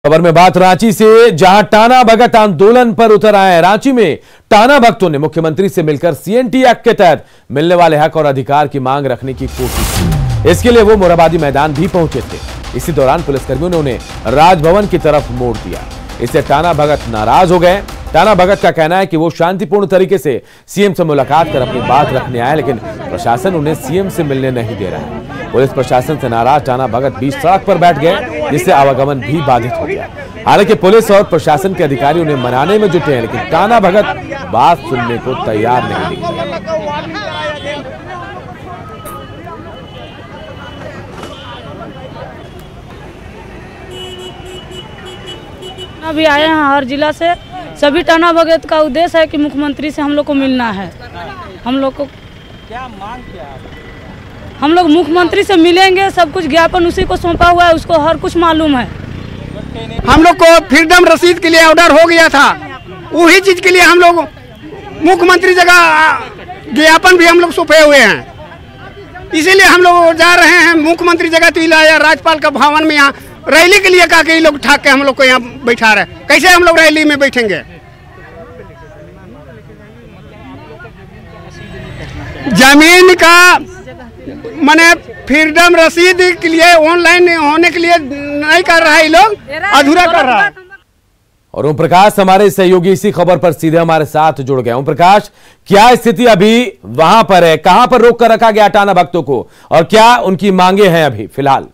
खबर में बात रांची से, जहां टाना भगत आंदोलन पर उतर आए हैं। रांची में टाना भक्तों ने मुख्यमंत्री से मिलकर सीएनटी एक्ट के तहत मिलने वाले हक और अधिकार की मांग रखने की कोशिश की। इसके लिए वो मोरहाबादी मैदान भी पहुंचे थे। इसी दौरान पुलिसकर्मियों ने उन्हें राजभवन की तरफ मोड़ दिया। इससे टाना भगत नाराज हो गए। टाना भगत का कहना है कि वो शांतिपूर्ण तरीके से सीएम से मुलाकात कर अपनी बात रखने आए, लेकिन प्रशासन उन्हें सीएम से मिलने नहीं दे रहा है। पुलिस प्रशासन से नाराज टाना भगत बीच सड़क पर बैठ गए, जिससे आवागमन भी बाधित हो गया। हालांकि पुलिस और प्रशासन के अधिकारी उन्हें मनाने में जुटे हैं, लेकिन टाना भगत बात सुनने को तैयार नहीं दिखे। अभी आए हैं हर जिला से। सभी टाना भगत का उद्देश्य है कि मुख्यमंत्री से हम लोग को मिलना है। हम लोग को क्या मांग क्या है? हम लोग मुख्यमंत्री से मिलेंगे। सब कुछ ज्ञापन उसी को सौंपा हुआ है, उसको हर कुछ मालूम है। हम लोग को फ्रीडम रसीद के लिए ऑर्डर हो गया था, वही चीज के लिए हम लोग मुख्यमंत्री जगह ज्ञापन भी हम लोग सौंपे हुए हैं। इसीलिए हम लोग जा रहे हैं मुख्यमंत्री जगह तिला या राज्यपाल का भवन में। यहाँ रैली के लिए कहा कि लोग ठाक के हम लोग को यहाँ बैठा रहे, कैसे हम लोग रैली में बैठेंगे? जमीन का माने फ्रीडम रसीद के लिए ऑनलाइन होने के लिए नहीं कर रहा है, लोग अधूरा कर रहा है। और ओम प्रकाश हमारे सहयोगी इसी खबर पर सीधे हमारे साथ जुड़ गए। ओम प्रकाश, क्या स्थिति अभी वहां पर है? कहां पर रोक कर रखा गया टाना भक्तों को और क्या उनकी मांगे हैं अभी फिलहाल?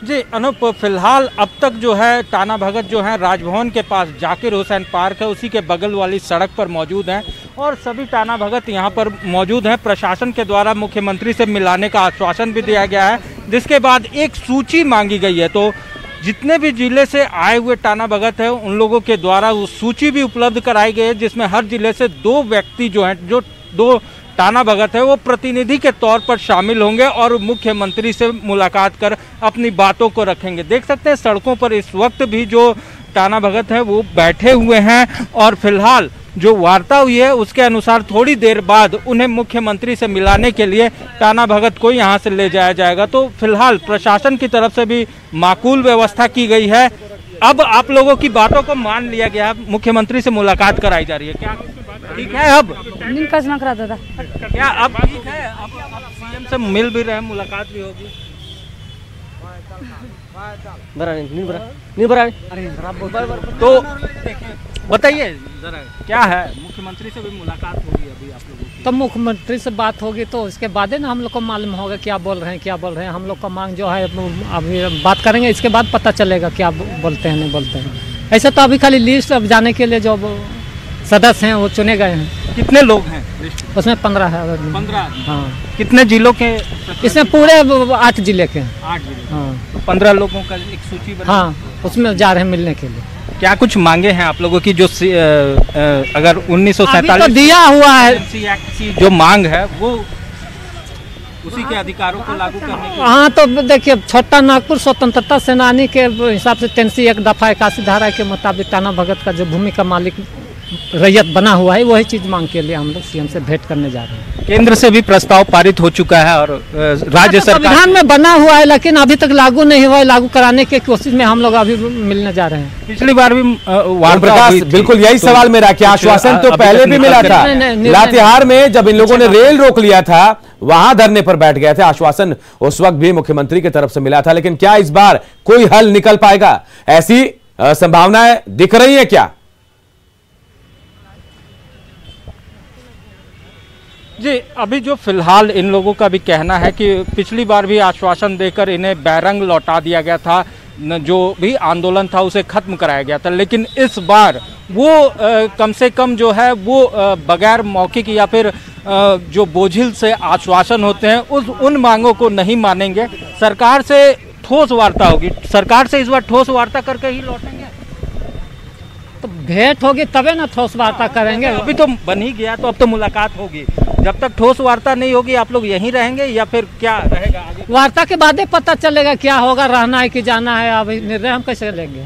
जी अनूप, फिलहाल अब तक जो है टाना भगत जो है राजभवन के पास जाकिर हुसैन पार्क है, उसी के बगल वाली सड़क पर मौजूद हैं और सभी टाना भगत यहां पर मौजूद हैं। प्रशासन के द्वारा मुख्यमंत्री से मिलाने का आश्वासन भी दिया गया है, जिसके बाद एक सूची मांगी गई है। तो जितने भी जिले से आए हुए टाना भगत हैं उन लोगों के द्वारा वो सूची भी उपलब्ध कराई गई है, जिसमें हर जिले से 2 व्यक्ति जो हैं, जो 2 टाना भगत है, वो प्रतिनिधि के तौर पर शामिल होंगे और मुख्यमंत्री से मुलाकात कर अपनी बातों को रखेंगे। देख सकते हैं सड़कों पर इस वक्त भी जो टाना भगत है वो बैठे हुए हैं और फिलहाल जो वार्ता हुई है उसके अनुसार थोड़ी देर बाद उन्हें मुख्यमंत्री से मिलाने के लिए टाना भगत को यहां से ले जाया जाएगा। तो फिलहाल प्रशासन की तरफ से भी माकूल व्यवस्था की गई है। अब आप लोगों की बातों को मान लिया गया, मुख्यमंत्री से मुलाकात कराई जा रही है। क्या ठीक है? अब दादा क्या अब ठीक है? अब सीएम से मिल भी रहे हैं, मुलाकात भी होगी। तो बताइए जरा, क्या है? मुख्यमंत्री से भी मुलाकात होगी अभी आप लोगों की? तब मुख्यमंत्री से बात होगी तो इसके बाद ही ना हम लोग को मालूम होगा क्या बोल रहे हैं। हम लोग का मांग जो है अभी बात करेंगे, इसके बाद पता चलेगा क्या बोलते हैं नहीं बोलते हैं। ऐसे तो अभी खाली लिस्ट अब जाने के लिए जो सदस्य हैं वो चुने गए हैं। कितने लोग हैं उसमें? 15 है। 15? हाँ। कितने जिलों के? इसमें पूरे 8 जिले के हैं। 8 जिले? हाँ। 15 लोगों का एक सूची बना? हाँ, उसमें जा रहे हैं मिलने के लिए। क्या कुछ मांगे हैं आप लोगों की? जो अगर 1947 तो दिया हुआ है की जो मांग है वो उसी के अधिकारों को लागू करने की। हाँ, तो देखिए छोटा नागपुर स्वतंत्रता सेनानी के हिसाब से 301 दफा 81 धारा के मुताबिक टाना भगत का जो भूमि का मालिक रैयत बना हुआ है, वही चीज मांग के लिए हम लोग सीएम से भेंट करने जा रहे हैं। केंद्र से भी प्रस्ताव पारित हो चुका है और राज्य सरकार संविधान में बना हुआ है, लेकिन अभी तक लागू नहीं हुआ है। लागू कराने की कोशिश में हम लोग अभी मिलने जा रहे हैं। पिछली बार भी प्रकाश, बिल्कुल यही सवाल मेरा, क्या आश्वासन तो पहले भी मिला था? लातेहार में जब इन लोगों ने रेल रोक लिया था, वहां धरने पर बैठ गए थे। आश्वासन उस वक्त भी मुख्यमंत्री की तरफ से मिला था, लेकिन क्या इस बार कोई हल निकल पाएगा? ऐसी संभावनाएं दिख रही है क्या? जी अभी जो फिलहाल इन लोगों का भी कहना है कि पिछली बार भी आश्वासन देकर इन्हें बैरंग लौटा दिया गया था, जो भी आंदोलन था उसे खत्म कराया गया था, लेकिन इस बार वो कम से कम जो है वो बगैर मौखिक या फिर जो बोझिल से आश्वासन होते हैं उन मांगों को नहीं मानेंगे। सरकार से ठोस वार्ता होगी, सरकार से इस बार ठोस वार्ता करके ही लौटेंगे। तो भेंट होगी तबे ना ठोस वार्ता करेंगे। अभी तो बन ही गया, तो अब तो मुलाकात होगी। जब तक ठोस वार्ता नहीं होगी आप लोग यहीं रहेंगे या फिर क्या रहेगा आगे? वार्ता के बाद ही पता चलेगा क्या होगा, रहना है कि जाना है। अभी निर्णय हम कैसे लेंगे?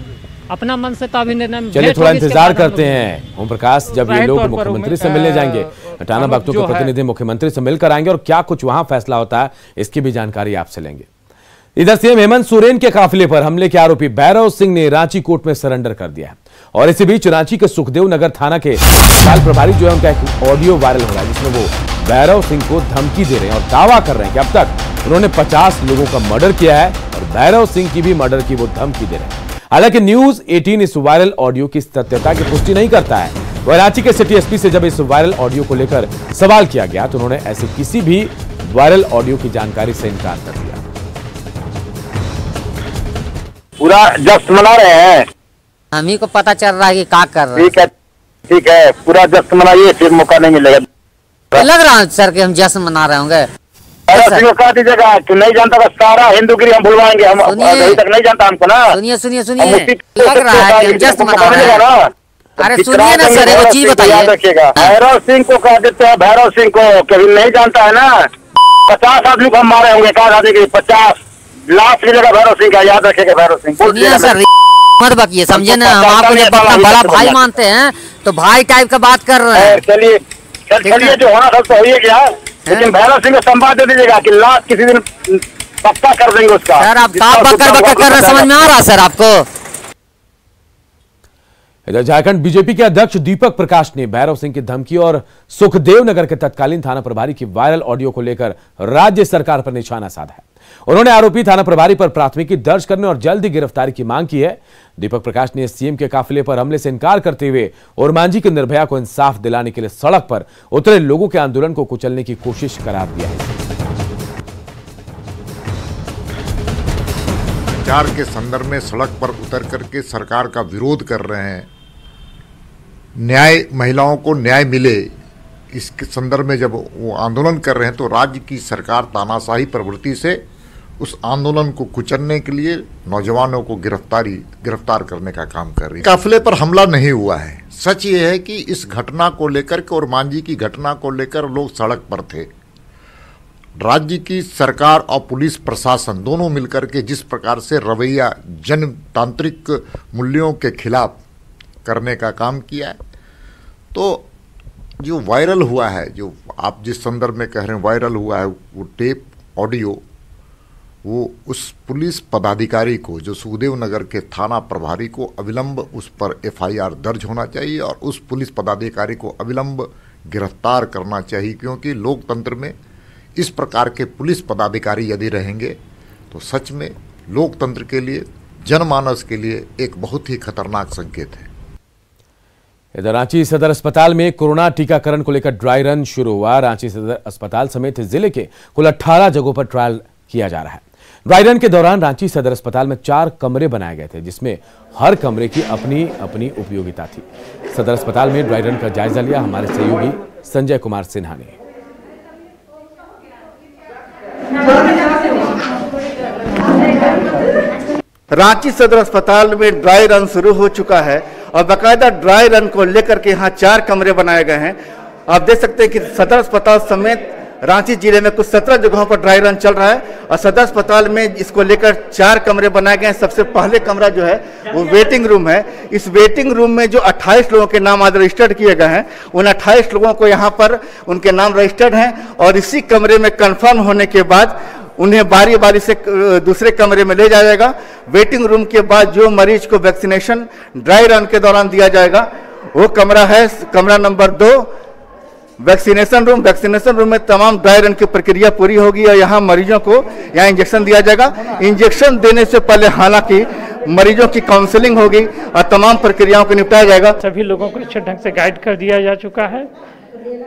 अपना मन से तो अभी निर्णय। चलिए थोड़ा इंतजार करते हैं ओम प्रकाश, जब ये लोग मुख्यमंत्री से मिलने जाएंगे, टाना भक्तों के प्रतिनिधि मुख्यमंत्री से मिलकर आएंगे और क्या कुछ वहां फैसला होता है इसकी भी जानकारी आपसे लेंगे। इधर सीएम हेमंत सोरेन के काफिले पर हमले के आरोपी भैरव सिंह ने रांची कोर्ट में सरेंडर कर दिया है। और इसी बीच रांची के सुखदेव नगर थाना के बाल प्रभारी जो है उनका एक ऑडियो वायरल हो रहा है जिसमें वो भैरव सिंह को धमकी दे रहे हैं और दावा कर रहे हैं कि अब तक उन्होंने 50 लोगों का मर्डर किया है और भैरव सिंह की भी मर्डर की वो धमकी दे रहे हैं। हालांकि न्यूज 18 इस वायरल ऑडियो की सत्यता की पुष्टि नहीं करता है। वह रांची के सिटी एसपी से जब इस वायरल ऑडियो को लेकर सवाल किया गया तो उन्होंने ऐसे किसी भी वायरल ऑडियो की जानकारी से इनकार कर दिया। पूरा जश्न मना रहे हैं, हम ही को पता चल रहा है कि क्या कर रहे हैं। ठीक है, पूरा जश्न मनाइए, फिर मौका नहीं मिलेगा। लग रहा है सर कि हम जश्न मना रहे होंगे। कह दीजिएगा कि नहीं जानता बस सारा हिंदूगिरी हम भुलवाएंगे, हम अभी तक नहीं जानता हमको ना। सुनिए लग रहा है कि हम जश्न मना रहे हैं। अरे सुनिए ना सर, एक चीज बताइए। रखिएगा, भैरव सिंह को कह देते हैं, भैरव सिंह को कभी नहीं जानता है ना। 50 आदमी को हम मारे होंगे, कहा जाती 50 लाश की जगह भैरव सिंह का, याद रखेगा भैरव सिंह। सुनिए सर, मत बकिए, समझे ना, हम आपको जब अपना बड़ा भाई मानते हैं तो भाई टाइप का बात कर रहे हैं। चलिए जो होना था तो हो ही गया, लेकिन भैरव सिंह को संवाद दे दीजिएगा कि लाश किसी दिन पक्का कर देंगे उसका। सर आप बकर कर रहे, समझ में आ रहा सर आपको? इधर झारखंड बीजेपी के अध्यक्ष दीपक प्रकाश ने भैरव सिंह की धमकी और सुखदेव नगर के तत्कालीन थाना प्रभारी की वायरल ऑडियो को लेकर राज्य सरकार पर निशाना साधा है। उन्होंने आरोपी थाना प्रभारी पर प्राथमिकी दर्ज करने और जल्द ही गिरफ्तारी की मांग की है। दीपक प्रकाश ने सीएम के काफिले पर हमले से इनकार करते हुए ओरमांझी की निर्भया को इंसाफ दिलाने के लिए सड़क पर उतरे लोगों के आंदोलन को कुचलने की कोशिश करार दिया है। प्रचार के संदर्भ में सड़क पर उतर करके सरकार का विरोध कर रहे हैं, न्याय, महिलाओं को न्याय मिले, इसके संदर्भ में जब वो आंदोलन कर रहे हैं तो राज्य की सरकार तानाशाही प्रवृत्ति से उस आंदोलन को कुचलने के लिए नौजवानों को गिरफ्तार करने का काम कर रही है। काफिले पर हमला नहीं हुआ है। सच ये है कि इस घटना को लेकर के और मांझी की घटना को लेकर लोग सड़क पर थे। राज्य की सरकार और पुलिस प्रशासन दोनों मिलकर के जिस प्रकार से रवैया जनतांत्रिक मूल्यों के खिलाफ करने का काम किया है, तो जो वायरल हुआ है, जो आप जिस संदर्भ में कह रहे हैं वायरल हुआ है, वो टेप ऑडियो, वो उस पुलिस पदाधिकारी को, जो सुखदेव नगर के थाना प्रभारी को अविलंब उस पर FIR दर्ज होना चाहिए और उस पुलिस पदाधिकारी को अविलंब गिरफ्तार करना चाहिए, क्योंकि लोकतंत्र में इस प्रकार के पुलिस पदाधिकारी यदि रहेंगे तो सच में लोकतंत्र के लिए, जनमानस के लिए एक बहुत ही खतरनाक संकेत है। इधर रांची सदर अस्पताल में कोरोना टीकाकरण को लेकर ड्राई रन शुरू हुआ। रांची सदर अस्पताल समेत जिले के कुल 18 जगहों पर ट्रायल किया जा रहा है। ड्राई रन के दौरान रांची सदर अस्पताल में 4 कमरे बनाए गए थे, जिसमें हर कमरे की अपनी अपनी उपयोगिता थी। सदर अस्पताल में ड्राई रन का जायजा लिया हमारे सहयोगी संजय कुमार सिन्हा ने। रांची सदर अस्पताल में ड्राई रन शुरू हो चुका है और बाकायदा ड्राई रन को लेकर के यहाँ 4 कमरे बनाए गए हैं। आप देख सकते हैं कि सदर अस्पताल समेत रांची जिले में कुछ 17 जगहों पर ड्राई रन चल रहा है और सदर अस्पताल में इसको लेकर 4 कमरे बनाए गए हैं। सबसे पहले कमरा जो है वो वेटिंग रूम है। इस वेटिंग रूम में जो 28 लोगों के नाम आज रजिस्टर्ड किए गए हैं, उन 28 लोगों को यहाँ पर उनके नाम रजिस्टर्ड हैं और इसी कमरे में कन्फर्म होने के बाद उन्हें बारी बारी से दूसरे कमरे में ले जाया जाएगा। वेटिंग रूम के बाद जो मरीज को वैक्सीनेशन ड्राई रन के दौरान दिया जाएगा वो कमरा है कमरा number 2, vaccination room. Vaccination room में तमाम ड्राई रन की प्रक्रिया पूरी होगी और यहाँ मरीजों को यहाँ इंजेक्शन दिया जाएगा। इंजेक्शन देने से पहले हालांकि मरीजों की काउंसलिंग होगी और तमाम प्रक्रियाओं को निपटाया जाएगा। सभी लोगों को अच्छे ढंग से गाइड कर दिया जा चुका है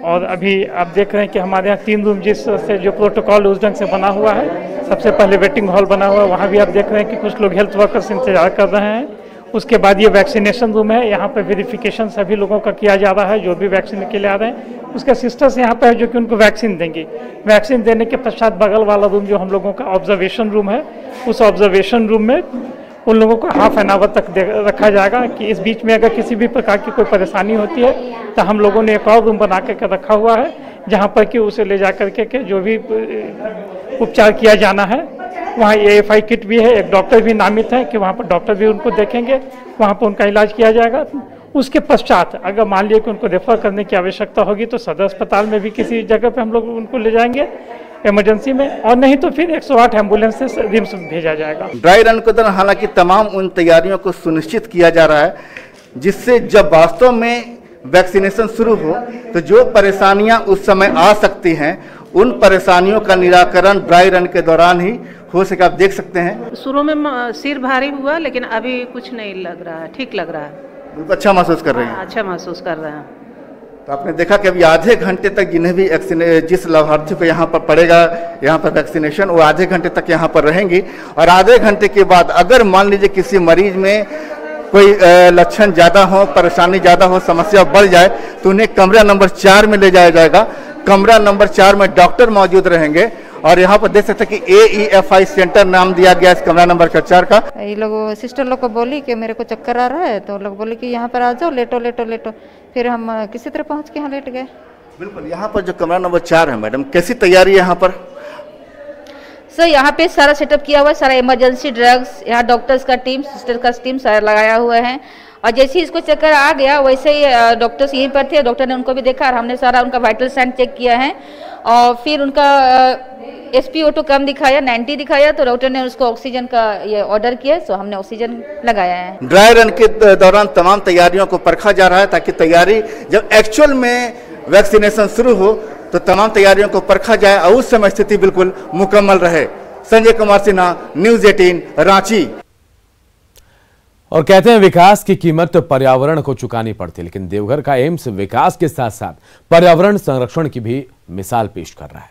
और अभी आप देख रहे हैं कि हमारे यहाँ 3 रूम जिस से जो प्रोटोकॉल उस ढंग से बना हुआ है। सबसे पहले वेटिंग हॉल बना हुआ है, वहाँ भी आप देख रहे हैं कि कुछ लोग हेल्थ वर्कर्स इंतजार कर रहे हैं। उसके बाद ये वैक्सीनेशन रूम है, यहाँ पर वेरिफिकेशन सभी लोगों का किया जा रहा है जो भी वैक्सीन के लिए आ रहे हैं। उसके सिस्टर्स यहाँ पर है जो कि उनको वैक्सीन देंगी। वैक्सीन देने के पश्चात बगल वाला रूम जो हम लोगों का ऑब्जर्वेशन रूम है, उस ऑब्जर्वेशन रूम में उन लोगों को हाफ एन आवर तक रखा जाएगा कि इस बीच में अगर किसी भी प्रकार की कोई परेशानी होती है तो हम लोगों ने एक और रूम बना करके रखा हुआ है जहां पर कि उसे ले जा करके के जो भी उपचार किया जाना है। वहाँ AFI किट भी है, एक डॉक्टर भी नामित है कि वहाँ पर डॉक्टर भी उनको देखेंगे, वहाँ पर उनका इलाज किया जाएगा। उसके पश्चात अगर मान लिया कि उनको रेफर करने की आवश्यकता होगी तो सदर अस्पताल में भी किसी जगह पे हम लोग उनको ले जाएंगे। इमरजेंसी में, और नहीं तो फिर 108 एम्बुलेंस से रिम्स में भेजा जाएगा। ड्राई रन के दौरान हालांकि तमाम उन तैयारियों को सुनिश्चित किया जा रहा है जिससे जब वास्तव में वैक्सीनेशन शुरू हो तो जो परेशानियां उस समय आ सकती हैं उन परेशानियों का निराकरण ड्राई रन के दौरान ही हो सके। आप देख सकते हैं शुरू में सिर भारी हुआ, लेकिन अभी कुछ नहीं लग रहा है, ठीक लग रहा है, बिल्कुल अच्छा महसूस कर रहे हैं। अच्छा महसूस कर रहे हैं। तो आपने देखा कि अभी आधे घंटे तक जिन्हें भी जिस लाभार्थी को यहाँ पर पड़ेगा यहाँ पर वैक्सीनेशन, वो आधे घंटे तक यहाँ पर रहेंगी और आधे घंटे के बाद अगर मान लीजिए किसी मरीज में कोई लक्षण ज़्यादा हो, परेशानी ज़्यादा हो, समस्या बढ़ जाए तो उन्हें कमरा नंबर 4 में ले जाया जाएगा। कमरा नंबर 4 में डॉक्टर मौजूद रहेंगे और यहाँ पर देख सकते हैं कि AEFI सेंटर नाम दिया गया इस कमरा नंबर 4 का। ये लोग सिस्टर लोग को बोली कि मेरे को चक्कर आ रहा है, तो लोग बोले कि यहाँ पर आ जाओ, लेटो लेटो लेटो, फिर हम किसी तरह पहुँच के यहाँ लेट गए। बिल्कुल, यहाँ पर जो कमरा नंबर 4 है मैडम, कैसी तैयारी है यहाँ पर? सर यहाँ पे सारा सेटअप किया हुआ है, सारा इमरजेंसी ड्रग्स, यहाँ डॉक्टर्स का टीम, सिस्टर का टीम सारा लगाया हुआ है। और जैसे ही इसको चक्कर आ गया वैसे ही डॉक्टर्स यहीं पर थे, डॉक्टर ने उनको भी देखा और हमने सारा उनका वाइटल साइन चेक किया है और फिर उनका SpO2 कम दिखाया, 90 दिखाया, तो डॉक्टर ने उसको ऑक्सीजन का ये ऑर्डर किया, तो हमने ऑक्सीजन लगाया है। ड्राई रन के दौरान तमाम तैयारियों को परखा जा रहा है ताकि तैयारी जब एक्चुअल में वैक्सीनेशन शुरू हो तो तमाम तैयारियों को परखा जाए और उस समय स्थिति बिल्कुल मुकम्मल रहे। संजय कुमार सिन्हा, न्यूज़ 18 रांची। और कहते हैं विकास की कीमत पर्यावरण को चुकानी पड़ती है, लेकिन देवघर का एम्स विकास के साथ साथ पर्यावरण संरक्षण की भी मिसाल पेश कर रहा है।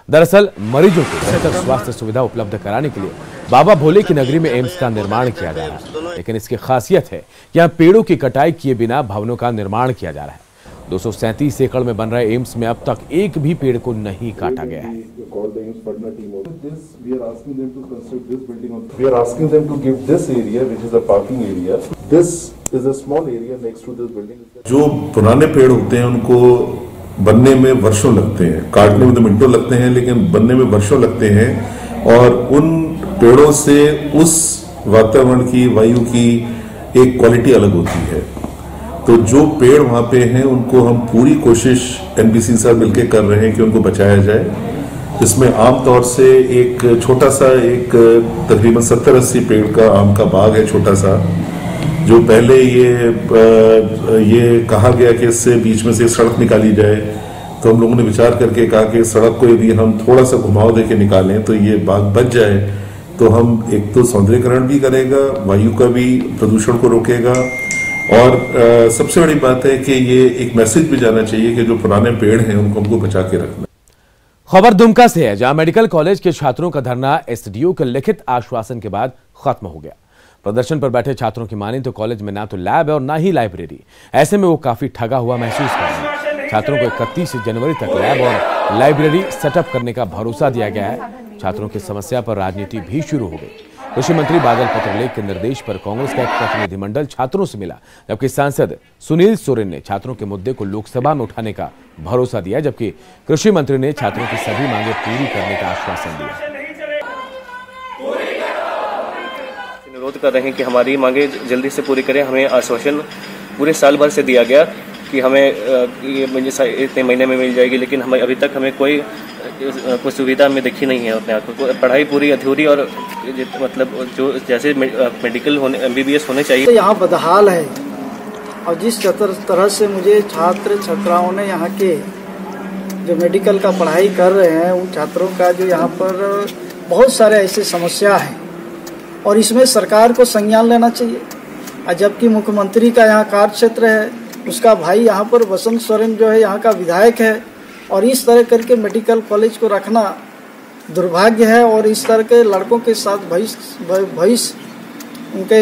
दरअसल मरीजों को बेहतर स्वास्थ्य सुविधा उपलब्ध कराने के लिए बाबा भोले की नगरी में एम्स का निर्माण किया जा रहा है, लेकिन इसकी खासियत है कि यहाँ पेड़ों की कटाई किए बिना भवनों का निर्माण किया जा रहा है। 237 एकड़ में बन रहे एम्स में अब तक एक भी पेड़ को नहीं काटा गया है। जो पुराने पेड़ होते हैं उनको बनने में वर्षों लगते हैं, काटने में तो मिनटों लगते हैं, लेकिन बनने में वर्षों लगते हैं और उन पेड़ों से उस वातावरण की, वायु की एक क्वालिटी अलग होती है। तो जो पेड़ वहाँ पे हैं उनको हम पूरी कोशिश NBC साथ मिलकर कर रहे हैं कि उनको बचाया जाए। इसमें आमतौर से एक छोटा सा एक तकरीबन 70-80 पेड़ का आम का बाग है छोटा सा, जो पहले ये कहा गया कि इससे बीच में से सड़क निकाली जाए, तो हम लोगों ने विचार करके कहा कि सड़क को यदि हम थोड़ा सा घुमाव देके निकालें तो ये बाग बच जाए, तो हम एक तो सौंदर्यीकरण भी करेगा, वायु का भी प्रदूषण को रोकेगा और सबसे बड़ी बात है कि ये एक मैसेज भी जाना चाहिए कि जो पुराने पेड़ हैं उनको हमको बचा के रखना। खबर दुमका से है, जहां मेडिकल कॉलेज के छात्रों का धरना SDO के लिखित आश्वासन के बाद खत्म हो गया। प्रदर्शन पर बैठे छात्रों की माने तो कॉलेज में ना तो लैब है और ना ही लाइब्रेरी, ऐसे में वो काफी ठगा हुआ महसूस कर रहे हैं। छात्रों को 31 जनवरी तक लैब और लाइब्रेरी सेटअप करने का भरोसा दिया गया है। छात्रों की समस्या पर राजनीति भी शुरू हो गई। कृषि मंत्री बादल पत्रलेख के निर्देश पर कांग्रेस का एक प्रतिनिधिमंडल छात्रों से मिला, जबकि सांसद सुनील सोरेन ने छात्रों के मुद्दे को लोकसभा में उठाने का भरोसा दिया, जबकि कृषि मंत्री ने छात्रों की सभी मांगे पूरी करने का आश्वासन दिया। अनुरोध कर रहे हैं कि हमारी मांगे जल्दी से पूरी करें। हमें आश्वासन पूरे साल भर से दिया गया कि हमें ये इतने महीने में मिल जाएगी, लेकिन हमें अभी तक हमें कोई सुविधा हमें दिखी नहीं है अपने आंखों को। पढ़ाई पूरी अधूरी और मतलब जो जैसे मेडिकल होने MBBS होने चाहिए, तो यहाँ बदहाल है। और जिस तरह से मुझे छात्र छात्राओं ने यहाँ के जो मेडिकल का पढ़ाई कर रहे हैं उन छात्रों का जो यहाँ पर बहुत सारे ऐसे समस्या हैं और इसमें सरकार को संज्ञान लेना चाहिए। और जबकि मुख्यमंत्री का यहाँ कार्य क्षेत्र है, उसका भाई यहाँ पर वसंत सोरेन जो है यहाँ का विधायक है, और इस तरह करके मेडिकल कॉलेज को रखना दुर्भाग्य है और इस तरह के लड़कों के साथ भविष्य उनके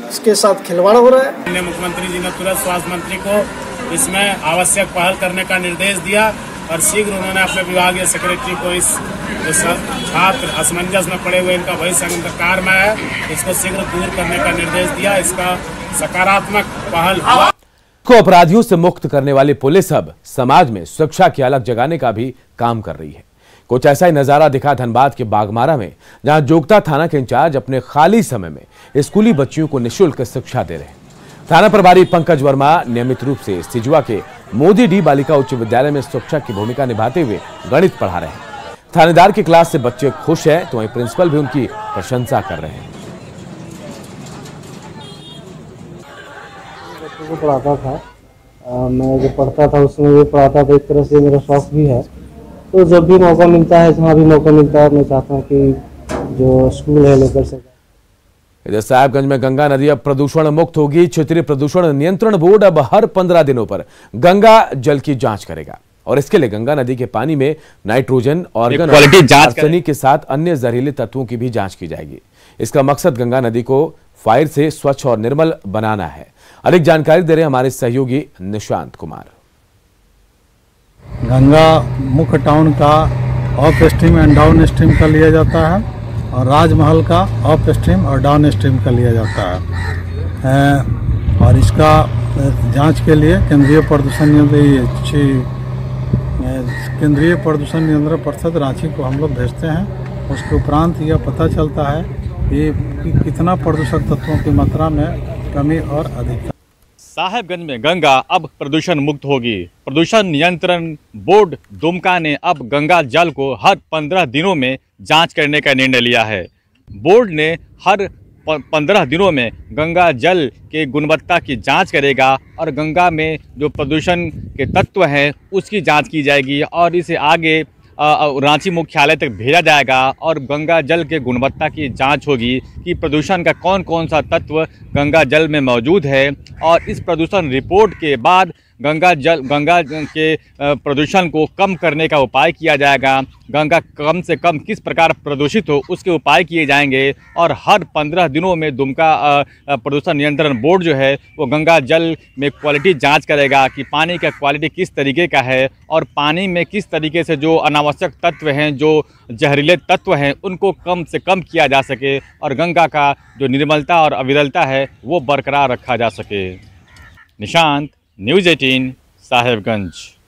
इसके साथ खिलवाड़ हो रहा है। मुख्यमंत्री जी ने तुरंत स्वास्थ्य मंत्री को इसमें आवश्यक पहल करने का निर्देश दिया और शीघ्र उन्होंने अपने विभागीय सेक्रेटरी को इस छात्र असमंजस में पड़े हुए इनका भविष्य अंधकार में है, इसको शीघ्र दूर करने का निर्देश दिया। इसका सकारात्मक पहल हुआ। को अपराधियों से मुक्त करने वाली पुलिस अब समाज में सुरक्षा की अलग जगाने का भी काम कर रही है। कुछ ऐसा ही नजारा दिखा धनबाद के बागमारा में, जहां जोगता थाना के इंचार्ज अपने खाली समय में स्कूली बच्चियों को निःशुल्क शिक्षा दे रहे हैं। थाना प्रभारी पंकज वर्मा नियमित रूप से सिजुआ के मोदी डी बालिका उच्च विद्यालय में शिक्षक की भूमिका निभाते हुए गणित पढ़ा रहे हैं। थानेदार की क्लास से बच्चे खुश हैं तो वहीं प्रिंसिपल भी उनकी प्रशंसा कर रहे हैं। बच्चों को पढ़ाता था, मैं जब पढ़ता था उसमें भी पढ़ाता था, एक तरह से मेरा शौक भी है। तो जब भी मौका मिलता है, जहाँ भी मौका मिलता है, मैं चाहता हूँ कि जो स्कूल है लेकर सके। इधर साहेबगंज में गंगा नदी अब प्रदूषण मुक्त होगी। क्षेत्रीय प्रदूषण नियंत्रण बोर्ड अब हर 15 दिनों पर गंगा जल की जांच करेगा और इसके लिए गंगा नदी के पानी में नाइट्रोजन, ऑर्गन, आर्सेनिक के साथ अन्य जहरीले तत्वों की भी जांच की जाएगी। इसका मकसद गंगा नदी को फायर से स्वच्छ और निर्मल बनाना है। अधिक जानकारी दे रहे हमारे सहयोगी निशांत कुमार। गंगा मुख्य टाउन का of stream and down stream का लिया जाता है और राजमहल का ऑफ स्ट्रीम और डाउन स्ट्रीम का लिया जाता है। और इसका जांच के लिए केंद्रीय प्रदूषण नियंत्रण परिषद रांची को हम लोग भेजते हैं। उसके उपरांत यह पता चलता है कि कितना प्रदूषक तत्वों की मात्रा में कमी और अधिकता। साहेबगंज में गंगा अब प्रदूषण मुक्त होगी। प्रदूषण नियंत्रण बोर्ड दुमका ने अब गंगा जल को हर 15 दिनों में जांच करने का निर्णय लिया है। बोर्ड ने हर 15 दिनों में गंगा जल के गुणवत्ता की जांच करेगा और गंगा में जो प्रदूषण के तत्व हैं उसकी जांच की जाएगी और इसे आगे रांची मुख्यालय तक भेजा जाएगा और गंगा जल के गुणवत्ता की जांच होगी कि प्रदूषण का कौन कौन सा तत्व गंगा जल में मौजूद है और इस प्रदूषण रिपोर्ट के बाद गंगा के प्रदूषण को कम करने का उपाय किया जाएगा। गंगा कम से कम किस प्रकार प्रदूषित हो उसके उपाय किए जाएंगे और हर 15 दिनों में दुमका प्रदूषण नियंत्रण बोर्ड जो है वो गंगा जल में क्वालिटी जांच करेगा कि पानी का क्वालिटी किस तरीके का है और पानी में किस तरीके से जो अनावश्यक तत्व हैं, जो जहरीले तत्व हैं, उनको कम से कम किया जा सके और गंगा का जो निर्मलता और अविरलता है वो बरकरार रखा जा सके। निशांत, न्यूज़ 18 साहेबगंज।